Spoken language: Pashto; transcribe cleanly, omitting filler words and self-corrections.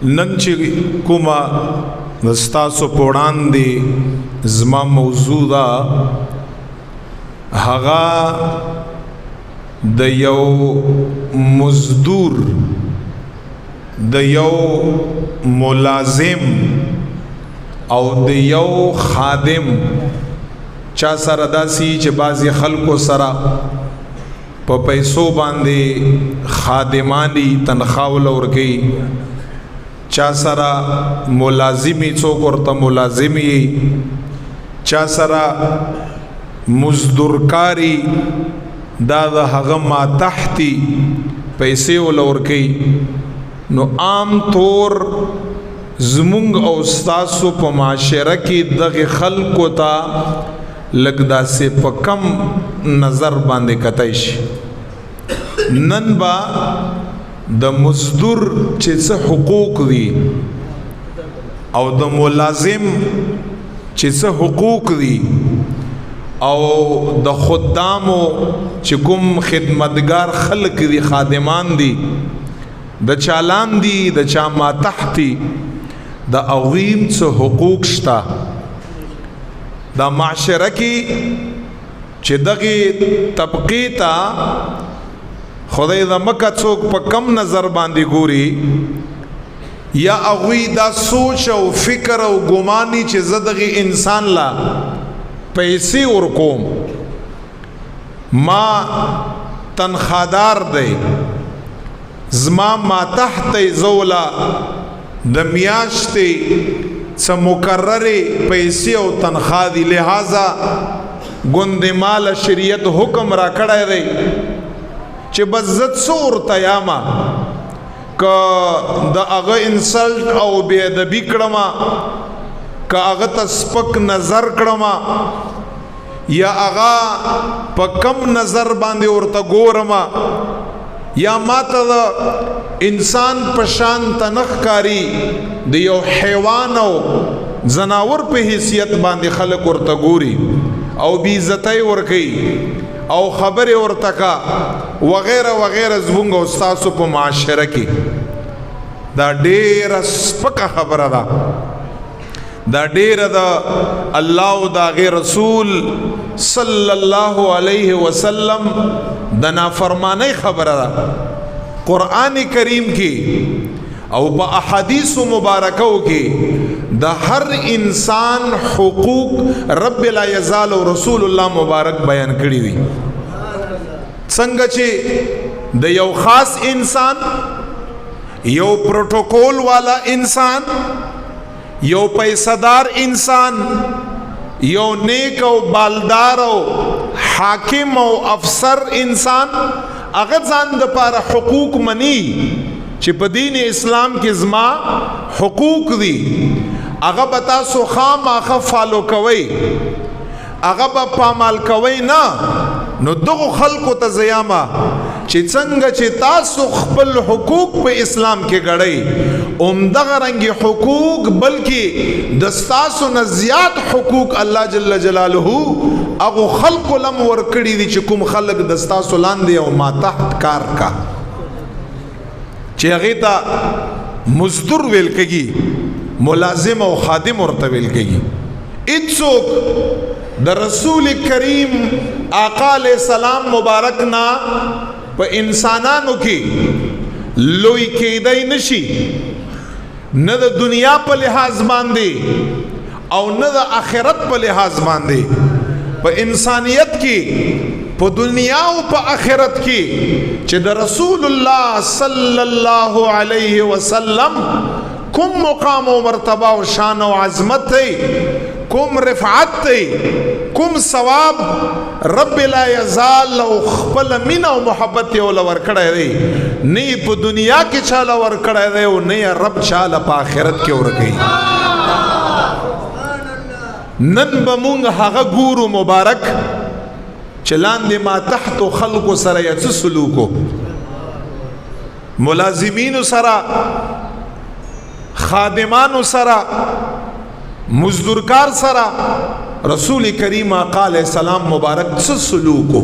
نن چې کومه ستاسو په وړاندې زما موضوع ده هغه د یو مزدور د یو ملازم او د یو خادم چا سره داسي چې بعضی خلکو سره په پیسو باندې خادمانی تنخواه ورکي چا سره ملازمی څوک ورته ملازمی چا سره مزدورکاری دا د هغه ما تحتی پیسې ولورکي نو عام طور زمونږ او ستاسو په معاشره کې دغه خلکو ته لږ داسې په کم نظر باندې کتای شي نن با د مزدور چې څه حقوق دي او د ملازم چې څه حقوق دي او د خدامو چې کوم خدمتگار خلق دي خادمان دي د چالان دي د چا ما تحتی د اوغیم څه حقوق شتا د معاشره کې چې دغه طبقه ته خدای د مکه څوک په کم نظر باندې ګوري یا اغوی دا سوچ او فکر او ګماني چې زدغه انسان لا پیسې ورکوم ما تنخادار دی زما ما تحت زولا د میاشتې څه مقرره پیسې او تنخواه دی لہذا ګوند مال شریعت حکم را کړی دی چې بزت سور تیاما که د هغه انسلټ او بے ادبی کړما که هغه تسپک نظر کړما یا هغه په کم نظر باندې ورته ګورما یا ماته د انسان پشان تنخ کاری د یو حیوان او زناور په حیثیت باندې خلک ورته ګوري او بی عزتۍ ورکي او خبر ورته کا وغیرہ وغیرہ زمونږ او ستاسو په معاشره کې دا ډېره سپکه خبره ده دا ډېره د الله او د هغې رسول صلی الله علیه وسلم د نافرمانی خبره ده قرآن کریم کې او په احادیث مبارکو کې د هر انسان حقوق رب لا یزال او رسول الله مبارک بیان کړی دي څنګه چې د یو خاص انسان یو پروتوکول والا انسان یو پیسدار انسان یو نیک او بالدار او حاکم او افسر انسان هغه ځان د پاره حقوق منی چې په دین اسلام کې زما حقوق دي هغه به تاسو خامخا فالو کوئ هغه به پامال کوئ نه نو دغه خلکو ته زیاما چې څنګه چې تاسو خپل حقوق په اسلام کې ګړئ دغه رنګي حقوق بلکې د تاسو نه زیات حقوق الله جل جلاله هغه خلق لم ورکړي دي چې کوم خلق د تاسو لاندې او ما تحت کار کا چې هغه ته مزدور ویل کېږي ملازم او خادم ورته ویل کېږي اڅوک د رسول کریم آقا علیہ السلام مبارک نا په انسانانو کې لوی کېدای نشي نه د دنیا په لحاظ باندې او نه د آخرت په لحاظ باندې په انسانیت کې په دنیا او په آخرت کې چې د رسول الله صلی الله علیه وسلم کوم مقام او مرتبه او شان او عظمت دی کوم رفعت دی کوم ثواب رب لا یزال او خپل مینا او محبت یو لور کړی دی نه په دنیا کې چاله ور کړی دی او نه رب چاله په آخرت کې ورکړي نن به مونږ هغه ګورو مبارک چې لاندې ما تحت خلقو سره یې څه سلوکو ملازمینو سره خادمانو سره مزدورکار سره رسول کریم آقا علیہ السلام مبارک څه سلوکو